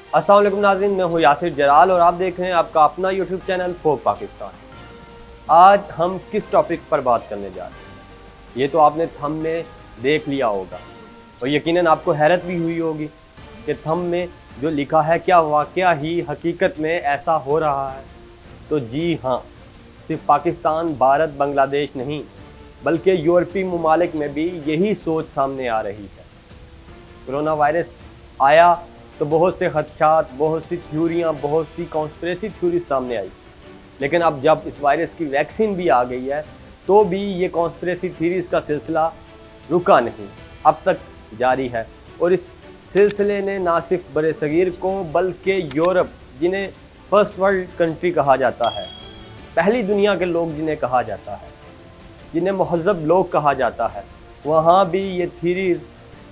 अस्सलाम वालेकुम नाज़रीन, मैं हूँ यासिर जलाल और आप देख रहे हैं आपका अपना यूट्यूब चैनल फोक पाकिस्तान। आज हम किस टॉपिक पर बात करने जा रहे हैं ये तो आपने थंब में देख लिया होगा और यकीनन आपको हैरत भी हुई होगी कि थंब में जो लिखा है क्या वाकया ही हकीकत में ऐसा हो रहा है। तो जी हाँ, सिर्फ पाकिस्तान, भारत, बांग्लादेश नहीं बल्कि यूरोपीय ममालिक में भी यही सोच सामने आ रही है। कोरोना वायरस आया तो बहुत से खदशात, बहुत सी थ्योरियाँ, बहुत सी कॉन्स्पिरेसी थ्योरी सामने आई, लेकिन अब जब इस वायरस की वैक्सीन भी आ गई है तो भी ये कॉन्स्पिरेसी थ्योरीज का सिलसिला रुका नहीं, अब तक जारी है। और इस सिलसिले ने ना सिर्फ बड़े सगीर को बल्कि यूरोप, जिन्हें फर्स्ट वर्ल्ड कंट्री कहा जाता है, पहली दुनिया के लोग जिन्हें कहा जाता है, जिन्हें महज़ब लोग कहा जाता है, वहाँ भी ये थ्योरीज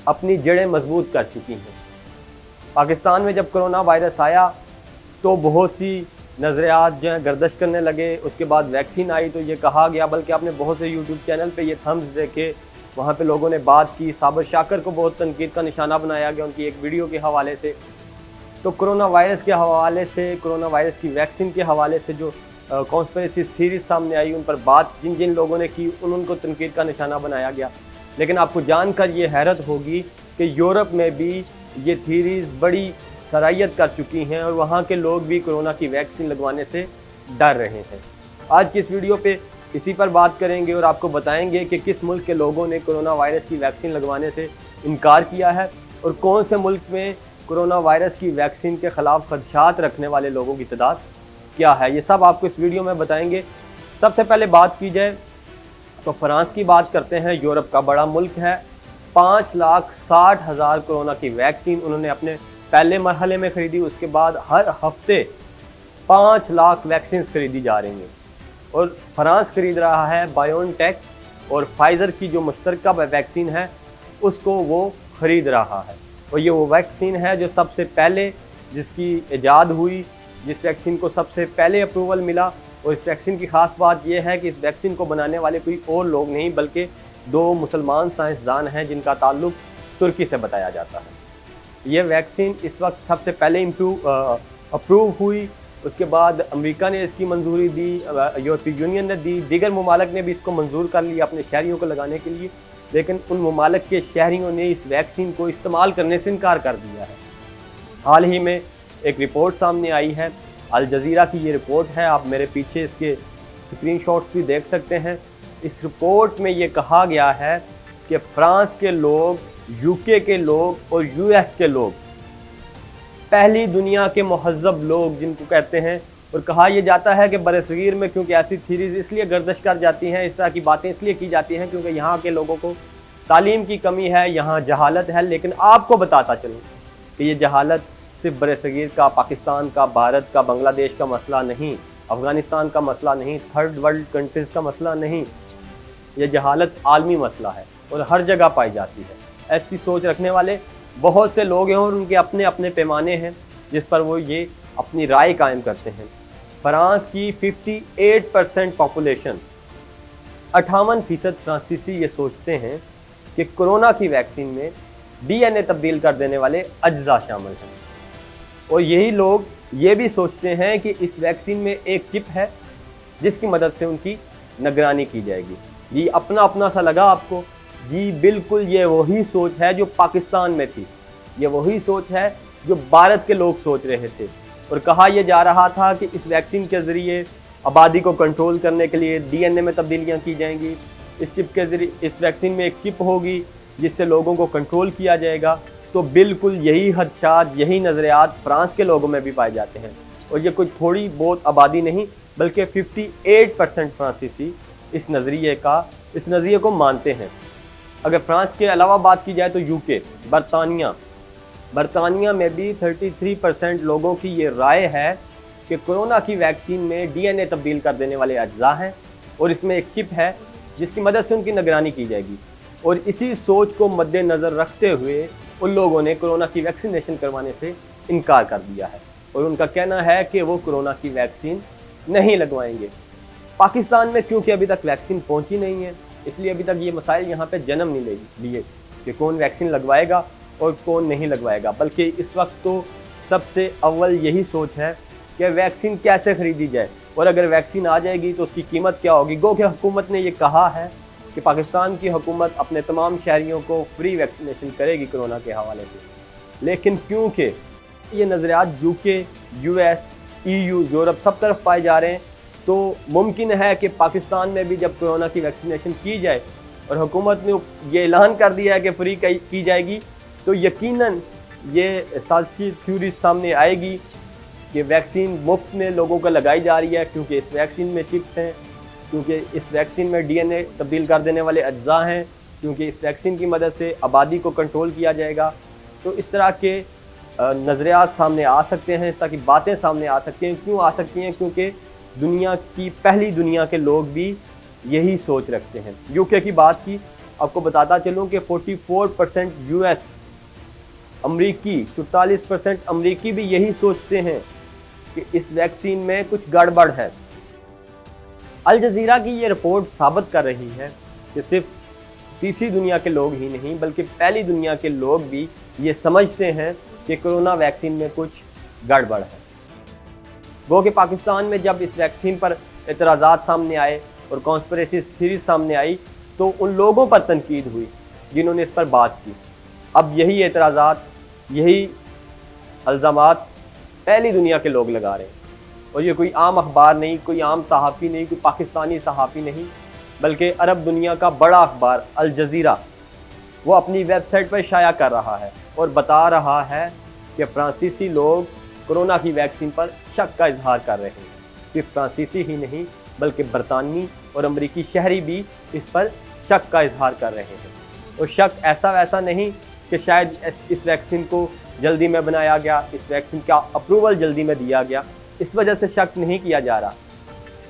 अपनी जड़ें मजबूत कर चुकी हैं। पाकिस्तान में जब कोरोना वायरस आया तो बहुत सी नज़रियात जो हैं गर्दिश करने लगे। उसके बाद वैक्सीन आई तो ये कहा गया, बल्कि आपने बहुत से यूट्यूब चैनल पे ये थंब्स देखे, वहाँ पे लोगों ने बात की। साबिर शाकर को बहुत तनकीद का निशाना बनाया गया उनकी एक वीडियो के हवाले से। तो कोरोना वायरस के हवाले से, कोरोना वायरस की वैक्सीन के हवाले से जो कॉन्स्पिरेसी थ्योरीज सामने आई, उन पर बात जिन जिन लोगों ने की उनको तनकीद का निशाना बनाया गया। लेकिन आपको जानकर ये हैरत होगी कि यूरोप में भी ये थ्योरीज बड़ी सराहियत कर चुकी हैं और वहाँ के लोग भी कोरोना की वैक्सीन लगवाने से डर रहे हैं। आज की इस वीडियो पे इसी पर बात करेंगे और आपको बताएंगे कि किस मुल्क के लोगों ने कोरोना वायरस की वैक्सीन लगवाने से इनकार किया है और कौन से मुल्क में कोरोना वायरस की वैक्सीन के ख़िलाफ़ खदशात रखने वाले लोगों की तादाद क्या है। ये सब आपको इस वीडियो में बताएंगे। सबसे पहले बात की जाए तो फ्रांस की बात करते हैं। यूरोप का बड़ा मुल्क है। 5,60,000 कोरोना की वैक्सीन उन्होंने अपने पहले मरहले में ख़रीदी। उसके बाद हर हफ्ते 5 लाख वैक्सीन खरीदी जा रही हैं और फ्रांस खरीद रहा है बायोनटेक और फाइज़र की जो मुश्तरका वैक्सीन है उसको वो ख़रीद रहा है। और ये वो वैक्सीन है जो सबसे पहले जिसकी इजाद हुई, जिस वैक्सीन को सबसे पहले अप्रूवल मिला। और इस वैक्सीन की ख़ास बात यह है कि इस वैक्सीन को बनाने वाले कोई और लोग नहीं बल्कि 2 मुसलमान साइंसदान हैं जिनका ताल्लुक तुर्की से बताया जाता है। ये वैक्सीन इस वक्त सबसे पहले अप्रूव हुई, उसके बाद अमेरिका ने इसकी मंजूरी दी, यूरोपीय यूनियन ने दी, दीगर ममालिक ने भी इसको मंजूर कर लिया अपने शहरियों को लगाने के लिए। लेकिन उन ममालिक के शहरियों ने इस वैक्सीन को इस्तेमाल करने से इनकार कर दिया है। हाल ही में एक रिपोर्ट सामने आई है, अल जज़ीरा की ये रिपोर्ट है, आप मेरे पीछे इसके स्क्रीनशॉट्स भी देख सकते हैं। इस रिपोर्ट में ये कहा गया है कि फ्रांस के लोग, यूके के लोग और यूएस के लोग, पहली दुनिया के महज़ब लोग जिनको कहते हैं, और कहा यह जाता है कि बरसगीर में क्योंकि ऐसी थ्योरीज इसलिए गर्दिश कर जाती हैं, इस तरह की बातें इसलिए की जाती हैं क्योंकि यहाँ के लोगों को तालीम की कमी है, यहाँ जहालत है। लेकिन आपको बताता चलूँ कि ये जहालत सिर्फ बरसगीर का, पाकिस्तान का, भारत का, बांग्लादेश का मसला नहीं, अफ़गानिस्तान का मसला नहीं, थर्ड वर्ल्ड कंट्रीज़ का मसला नहीं, ये जहालत आलमी मसला है और हर जगह पाई जाती है। ऐसी सोच रखने वाले बहुत से लोग हैं और उनके अपने अपने पैमाने हैं जिस पर वो ये अपनी राय कायम करते हैं। फ्रांस की 58% पॉपुलेशन, 58% फ्रांसीसी ये सोचते हैं कि कोरोना की वैक्सीन में DNA तब्दील कर देने वाले अज्जा शामिल हैं। और यही लोग ये भी सोचते हैं कि इस वैक्सीन में एक चिप है जिसकी मदद से उनकी निगरानी की जाएगी। ये अपना अपना सा लगा आपको? जी बिल्कुल, ये वही सोच है जो पाकिस्तान में थी, ये वही सोच है जो भारत के लोग सोच रहे थे। और कहा यह जा रहा था कि इस वैक्सीन के ज़रिए आबादी को कंट्रोल करने के लिए DNA में तब्दीलियाँ की जाएंगी। इस चिप के ज़रिए, इस वैक्सीन में एक चिप होगी जिससे लोगों को कंट्रोल किया जाएगा। तो बिल्कुल यही खदशात, यही नज़रियात फ्रांस के लोगों में भी पाए जाते हैं। और ये कोई थोड़ी बहुत आबादी नहीं बल्कि 58% फ्रांसीसी इस नज़रिए को मानते हैं। अगर फ्रांस के अलावा बात की जाए तो यूके, बरतानिया में भी 33% लोगों की ये राय है कि कोरोना की वैक्सीन में DNA तब्दील कर देने वाले अज्जा हैं और इसमें एक चिप है जिसकी मदद से उनकी निगरानी की जाएगी। और इसी सोच को मद्देनज़र रखते हुए उन लोगों ने कोरोना की वैक्सीनेशन करवाने से इनकार कर दिया है और उनका कहना है कि वो कोरोना की वैक्सीन नहीं लगवाएंगे। पाकिस्तान में क्योंकि अभी तक वैक्सीन पहुंची नहीं है, इसलिए अभी तक ये मसाइल यहाँ पे जन्म नहीं लिए कि कौन वैक्सीन लगवाएगा और कौन नहीं लगवाएगा। बल्कि इस वक्त तो सबसे अव्वल यही सोच है कि वैक्सीन कैसे खरीदी जाए, और अगर वैक्सीन आ जाएगी तो उसकी कीमत क्या होगी। गो कि हुकूमत ने ये कहा है कि पाकिस्तान की हुकूमत अपने तमाम शहरियों को फ्री वैक्सीनेशन करेगी कोरोना के हवाले से, लेकिन क्योंकि ये नज़रियात यूके, यूएस, ईयू, यूरोप सब तरफ पाए जा रहे हैं, तो मुमकिन है कि पाकिस्तान में भी जब कोरोना की वैक्सीनेशन की जाए और हुकूमत ने ये ऐलान कर दिया है कि फ्री की जाएगी, तो यकीनन ये साजिश थ्योरी सामने आएगी कि वैक्सीन मुफ्त में लोगों को लगाई जा रही है, क्योंकि इस वैक्सीन में चिप्स हैं, क्योंकि इस वैक्सीन में डीएनए तब्दील कर देने वाले अज्जा हैं, क्योंकि इस वैक्सीन की मदद से आबादी को कंट्रोल किया जाएगा। तो इस तरह के नज़रियात सामने आ सकते हैं, इस तरह की बातें सामने आ सकती हैं। क्यों आ सकती हैं? क्योंकि पहली दुनिया के लोग भी यही सोच रखते हैं। यूके की बात की, आपको बताता चलूँ कि 44% यूएस अमरीकी, 44% अमरीकी भी यही सोचते हैं कि इस वैक्सीन में कुछ गड़बड़ है। अल जज़ीरा की ये रिपोर्ट साबित कर रही है कि सिर्फ तीसरी दुनिया के लोग ही नहीं बल्कि पहली दुनिया के लोग भी ये समझते हैं कि कोरोना वैक्सीन में कुछ गड़बड़ है। वो कि पाकिस्तान में जब इस वैक्सीन पर एतराज़ात सामने आए और कॉन्स्पिरेसी थ्योरी सामने आई, तो उन लोगों पर तनकीद हुई जिन्होंने इस पर बात की। अब यही एतराज़ात, यही इल्ज़ामात पहली दुनिया के लोग लगा रहे हैं, और ये कोई आम अखबार नहीं, कोई आम सहाफ़ी नहीं, कोई पाकिस्तानी सहाफ़ी नहीं, बल्कि अरब दुनिया का बड़ा अखबार अल जज़ीरा वो अपनी वेबसाइट पर शाया कर रहा है और बता रहा है कि फ्रांसीसी लोग कोरोना की वैक्सीन पर शक का इजहार कर रहे हैं। सिर्फ फ्रांसीसी ही नहीं बल्कि बरतानी और अमरीकी शहरी भी इस पर शक का इजहार कर रहे हैं। और शक ऐसा वैसा नहीं कि शायद इस वैक्सीन को जल्दी में बनाया गया, इस वैक्सीन का अप्रूवल जल्दी में दिया गया, इस वजह से शक नहीं किया जा रहा।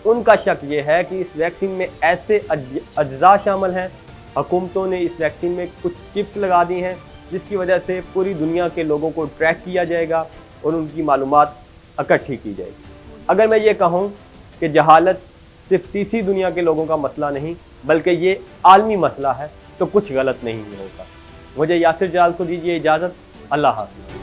उनका शक ये है कि इस वैक्सीन में ऐसे अज्जा शामिल हैं, हुकूमतों ने इस वैक्सीन में कुछ चिप्स लगा दी हैं जिसकी वजह से पूरी दुनिया के लोगों को ट्रैक किया जाएगा और उनकी मालूमात इकट्ठी की जाएगी। अगर मैं ये कहूँ कि जहालत सिर्फ तीसरी दुनिया के लोगों का मसला नहीं बल्कि ये आलमी मसला है, तो कुछ गलत नहीं होगा। मुझे यासिर जलाल को दीजिए इजाज़त। अल्लाह हाफ़िज़।